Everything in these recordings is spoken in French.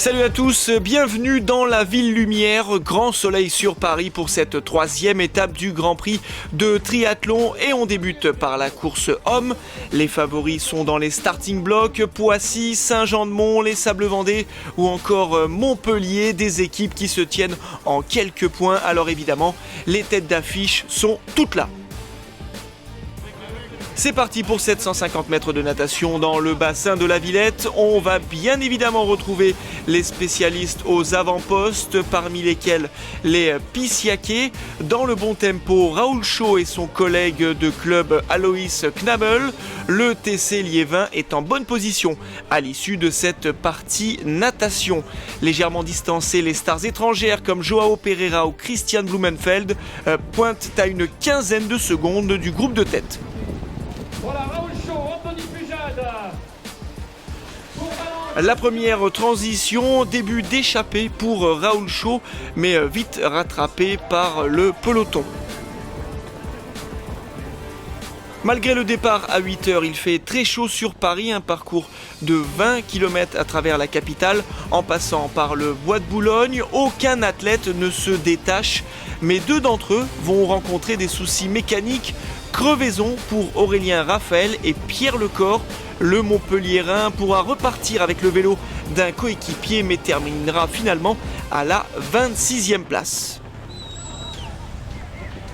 Salut à tous, bienvenue dans la Ville Lumière, grand soleil sur Paris pour cette troisième étape du Grand Prix de triathlon et on débute par la course homme. Les favoris sont dans les starting blocks, Poissy, Saint-Jean-de-Mont, les Sables-Vendée ou encore Montpellier, des équipes qui se tiennent en quelques points. Alors évidemment, les têtes d'affiche sont toutes là. C'est parti pour 750 mètres de natation dans le bassin de la Villette. On va bien évidemment retrouver les spécialistes aux avant-postes, parmi lesquels les Pissiaquais. Dans le bon tempo, Raoul Chaud et son collègue de club Aloïs Knabel. Le TC Liévin est en bonne position à l'issue de cette partie natation. Légèrement distancés, les stars étrangères comme Joao Pereira ou Christian Blumenfeld pointent à une quinzaine de secondes du groupe de tête. Voilà, Raoul Chaud, Anthony Pujade. La première transition, début d'échappée pour Raoul Chaud, mais vite rattrapé par le peloton. Malgré le départ à 8h, il fait très chaud sur Paris, un parcours de 20 km à travers la capitale, en passant par le Bois de Boulogne. Aucun athlète ne se détache, mais deux d'entre eux vont rencontrer des soucis mécaniques. Crevaison pour Aurélien Raphaël et Pierre Lecor. Le Montpelliérain pourra repartir avec le vélo d'un coéquipier mais terminera finalement à la 26e place.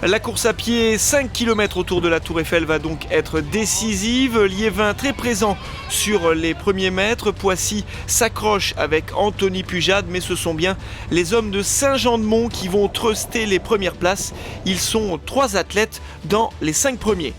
La course à pied, 5 km autour de la Tour Eiffel va donc être décisive. Liévin très présent sur les premiers mètres. Poissy s'accroche avec Anthony Pujade, mais ce sont bien les hommes de Saint-Jean-de-Mont qui vont truster les premières places. Ils sont 3 athlètes dans les 5 premiers.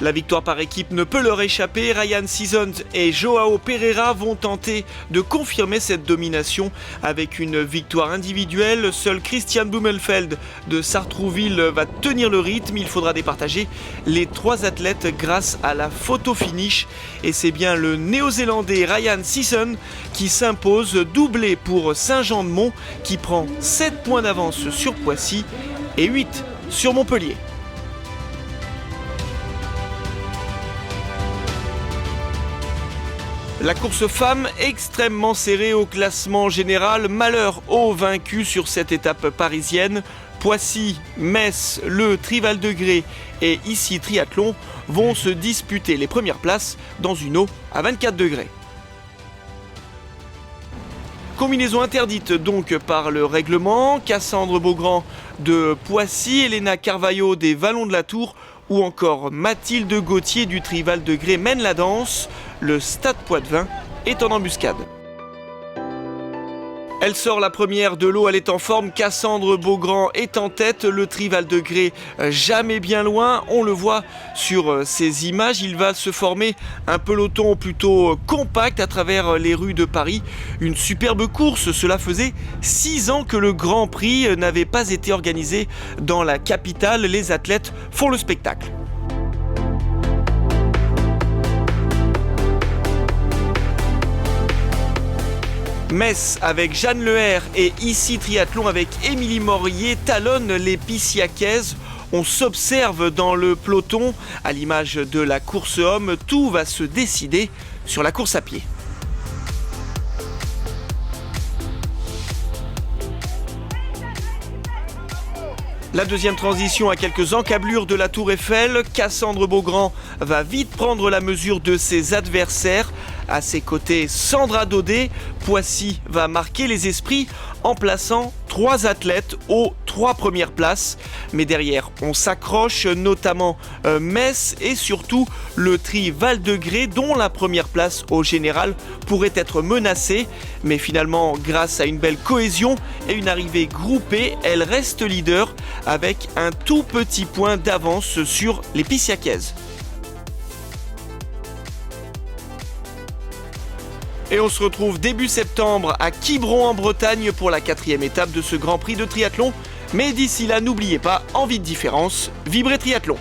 La victoire par équipe ne peut leur échapper. Ryan Seasons et Joao Pereira vont tenter de confirmer cette domination avec une victoire individuelle. Seul Christian Blumenfeld de Sartrouville va tenir le rythme. Il faudra départager les 3 athlètes grâce à la photo finish. Et c'est bien le néo-zélandais Ryan Seasons qui s'impose, doublé pour Saint-Jean-de-Mont qui prend 7 points d'avance sur Poissy et 8 sur Montpellier. La course femme extrêmement serrée au classement général. Malheur aux vaincus sur cette étape parisienne. Poissy, Metz, Le Tri-Val-de-Grès et Issy Triathlon vont se disputer les premières places dans une eau à 24 degrés. Combinaison interdite donc par le règlement. Cassandre Beaugrand de Poissy, Elena Carvalho des Vallons de la Tour ou encore Mathilde Gauthier du Tri-Val-de-Grès mène la danse. Le Stade Poitevin est en embuscade. Elle sort la première de l'eau, elle est en forme. Cassandre Beaugrand est en tête. Le Tri-Val-de-Grès jamais bien loin. On le voit sur ces images. Il va se former un peloton plutôt compact à travers les rues de Paris. Une superbe course. Cela faisait 6 ans que le Grand Prix n'avait pas été organisé dans la capitale. Les athlètes font le spectacle. Metz avec Jeanne Leher et Issy Triathlon avec Émilie Morier talonne les Pissiaquaises. On s'observe dans le peloton. À l'image de la course homme, tout va se décider sur la course à pied. La deuxième transition à quelques encablures de la Tour Eiffel. Cassandre Beaugrand va vite prendre la mesure de ses adversaires. À ses côtés, Sandra Daudet. Poissy va marquer les esprits en plaçant 3 athlètes aux 3 premières places. Mais derrière, on s'accroche, notamment Metz et surtout le Tri-Val-de-Grès dont la première place au général pourrait être menacée. Mais finalement, grâce à une belle cohésion et une arrivée groupée, elle reste leader avec un tout petit point d'avance sur les Pissiaquaises. Et on se retrouve début septembre à Quiberon en Bretagne pour la 4e étape de ce Grand Prix de triathlon. Mais d'ici là, n'oubliez pas, envie de différence, vibrez triathlon.